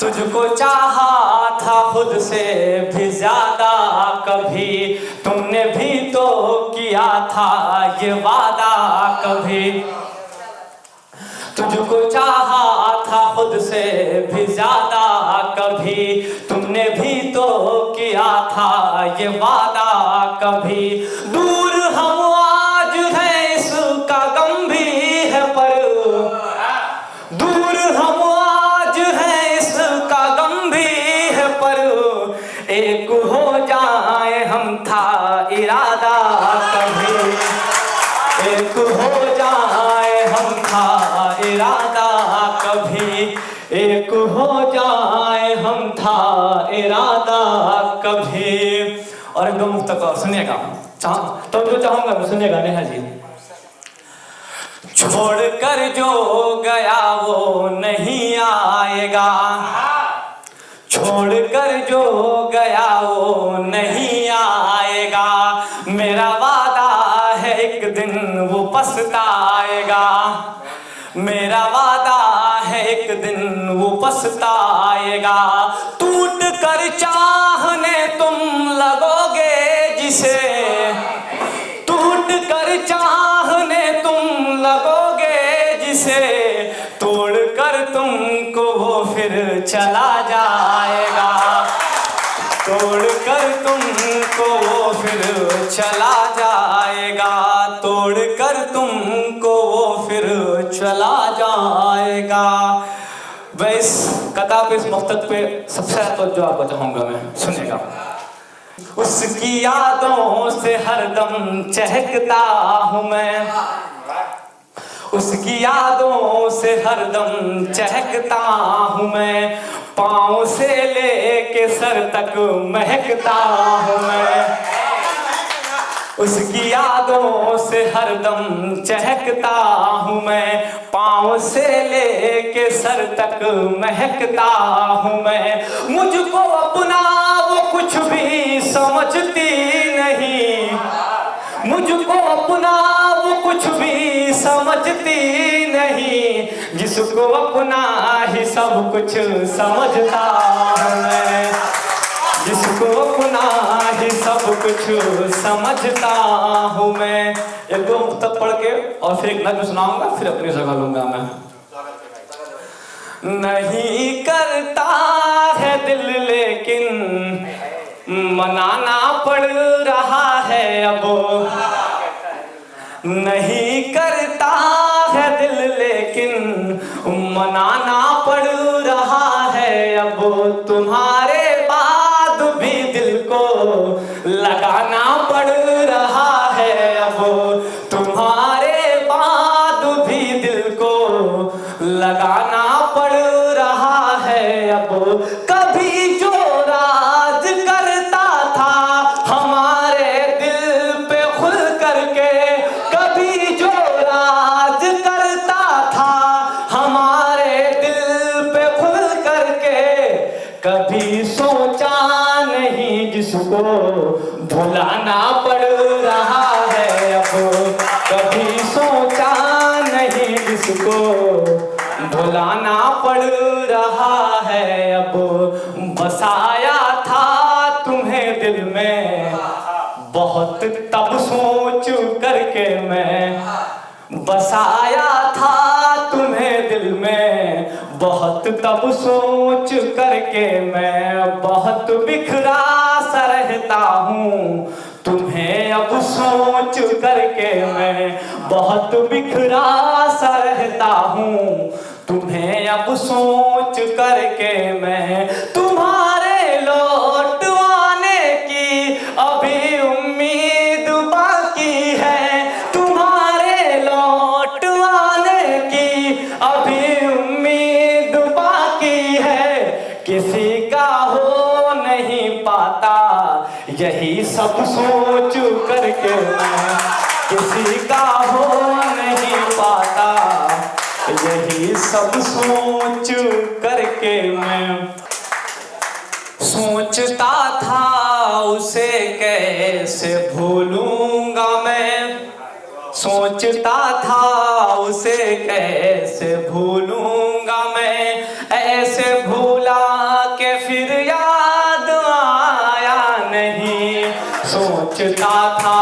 तुझको चाहा था खुद से भी ज्यादा कभी, तुमने भी तो किया था ये वादा कभी। तुझको चाहा था खुद से भी ज्यादा कभी, तुमने भी तो किया था ये वादा कभी। दूर हम आज हैं इसका गम भी है पर, दूर हम आज हैं इसका गम भी है पर, एक हो जाए हम था इरादा कभी, एक हो जाए हम था इरादा कभी, एक हो जाए हम था इरादा कभी। और एकदम मुफ्त तक सुनिएगा, तो जो चाहूंगा सुनिएगा नेहा जी। छोड़कर जो गया वो नहीं आएगा, छोड़कर जो गया वो नहीं आएगा, मेरा वादा है एक दिन वो पछताएगा, मेरा वादा है एक दिन वो पछताएगा। टूट कर चाहने तुम लगोगे जिसे, टूट कर चाहने तुम लगोगे जिसे, तोड़ कर तुमको वो फिर चला जाएगा, तोड़ कर तुमको वो फिर चला जाएगा, तोड़ कर तुमको वो फिर चला जाएगा। वह इस कथा पे, इस मकसद पे सबसे ज्यादा जो आपको चाहूंगा मैं, सुनिएगा। उसकी यादों से हरदम चहकता हूँ मैं, उसकी यादों से हरदम चहकता हूँ मैं, पाँव से लेके सर तक महकता हूँ मैं, उसकी यादों से हरदम चहकता हूँ मैं, पाँव से लेके सर तक महकता हूँ मैं। मुझको अपना वो कुछ भी समझती नहीं, मुझको अपना वो कुछ भी समझती नहीं, जिसको अपना ही सब कुछ समझता हूँ मैं, जिसको अपना ही सब कुछ समझता हूँ मैं। एक दो मुक्तक पढ़ के और फिर एक नज़्म सुनाऊंगा, फिर अपनी जगह लूंगा मैं। नहीं करता है दिल लेकिन मनाना पड़ रहा है अब, नहीं करता है दिल लेकिन मनाना पड़ रहा है अब, तुम्हारे बाद भी दिल को लगाना पड़ रहा है अब, तुम्हारे बाद भी दिल को लगाना पड़ रहा है अब। कभी जो राज करता था हमारे दिल पे खुल करके, कभी जो राज करता था हमारे दिल पे खुल करके, कभी सोचा नहीं जिसको भुलाना पड़ रहा है अब, कभी सोचा नहीं जिसको भुलाना पड़ रहा है अब। बसाया था तुम्हें दिल में बहुत तब सोच करके मैं, बसाया था तुम्हें दिल में बहुत तब सोच करके मैं, बहुत बिखरा सा रहता हूँ तुम्हें अब सोच करके मैं, बहुत बिखरा सा रहता हूँ तुम्हें अब सोच करके मैं। तुम्हारे लौट आने की अभी उम्मीद बाकी है, तुम्हारे लौट आने की अभी उम्मीद बाकी है, किसी का हो नहीं पाता यही सब सोच करके मैं, किसी का हो नहीं पाता यही सब सोच करके मैं। सोचता था उसे कैसे भूलूंगा मैं, सोचता था उसे कैसे भूलूंगा मैं, ऐसे भूला सोचता था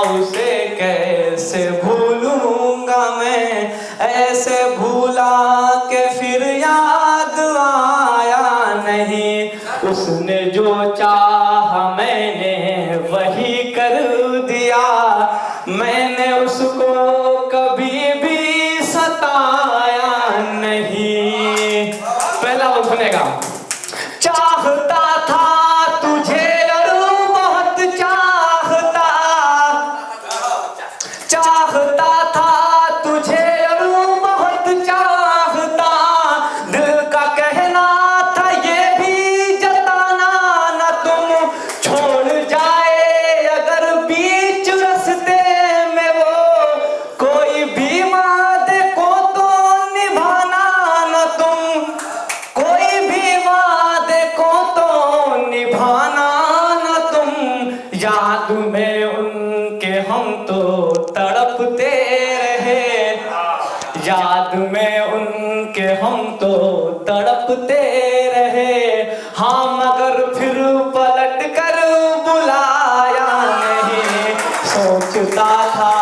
उसे कैसे भूलूंगा मैं, ऐसे भूला के फिर याद आया नहीं। उसने जो चाहा मैंने वही कर दिया, मैंने उसको कभी भी सताया नहीं। पहला वो सुनेगा। चाहता था तुझे और बहुत चाहता, चाहता था तुझे और बहुत चाहता, दिल का कहना था ये भी जताना न तुम छोड़ जाए अगर बीच रास्ते में वो, कोई भी वादे को तो निभाना न तुम, कोई भी वादे को तो निभाना न तुम। याद में उनके हम तो तड़पते रहे, याद में उनके हम तो तड़पते रहे। हाँ मगर फिर पलट कर बुलाया नहीं। सोचता था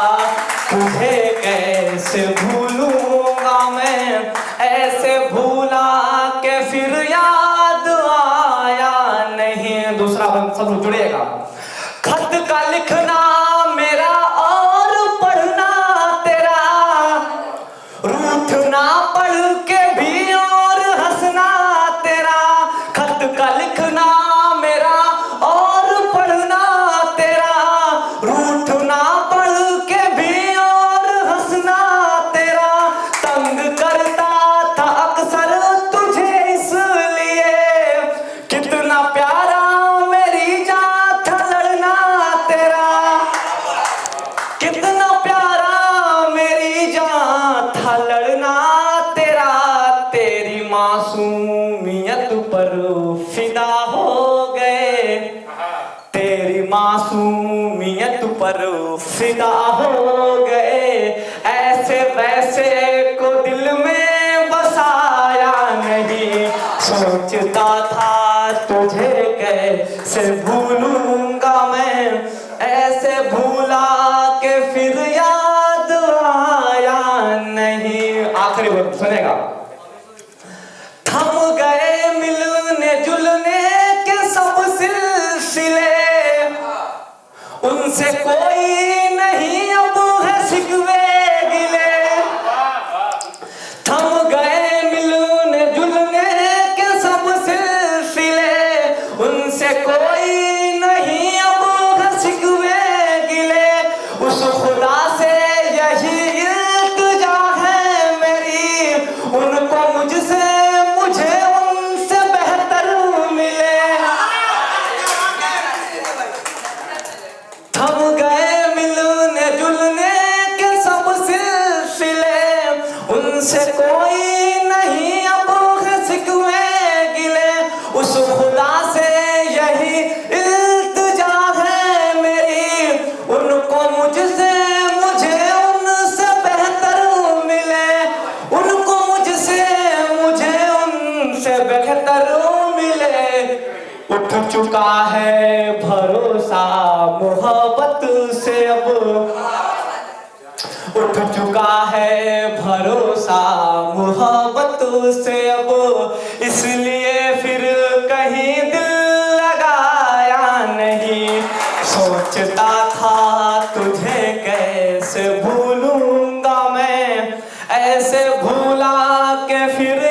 तुझे कैसे भूलूंगा मैं, ऐसे भूला के फिर याद आया नहीं। दूसरा बंद सब जुड़ेगा। खत का लिखना मेरा और पढ़ना तेरा, रूठना पढ़ के भी और हंसना तेरा। खत का लिखना मेरा और पढ़ना तेरा, रूठना पढ़ के भी और हंसना तेरा। तंग करता था अक्सर तुझे इसलिए, कितना प्यारा मेरी जान था लड़ना तेरा, कितना प्यारा मेरी जान था लड़ना तेरा। तेरी मासूमियत पर फिदा हो गए, तेरी मासूमियत पर फिदा हो गए। ऐसे वैसे को दिल में बसाया नहीं। सोचता था तुझे कैसे भूलूंगा मैं, ऐसे भूला के फिर याद आया नहीं। आखिरी वर्ड सुनेगा। थम गए मिलने जुलने के सब सिलसिले, उनसे कोई नहीं अब है शिकवे गिले। थम गए मिलने जुलने के सब सिलसिले, उनसे कोई नहीं अब है शिकवे गिले। उस खुदा से यही इल्तिजा है मेरी, उनको मुझसे मुझे उनसे बेहतर मिले। थम गए मिलने जुलने के सब सिलसिले, उनसे कोई नहीं अब है शिकवे गिले। उस खुदा से यही इल्तिजा है मेरी, उनको मुझसे मुझे उनसे बेहतर मिले, उनको मुझसे मुझे उनसे बेहतर मिले। उठ चुका है भरोसा मोहब्बत से अब, उठ चुका है भरोसा मोहब्बत से अब, इसलिए फिर कहीं दिल लगाया नहीं। सोचता था तुझे कैसे भूलूंगा मैं, ऐसे भूला के फिर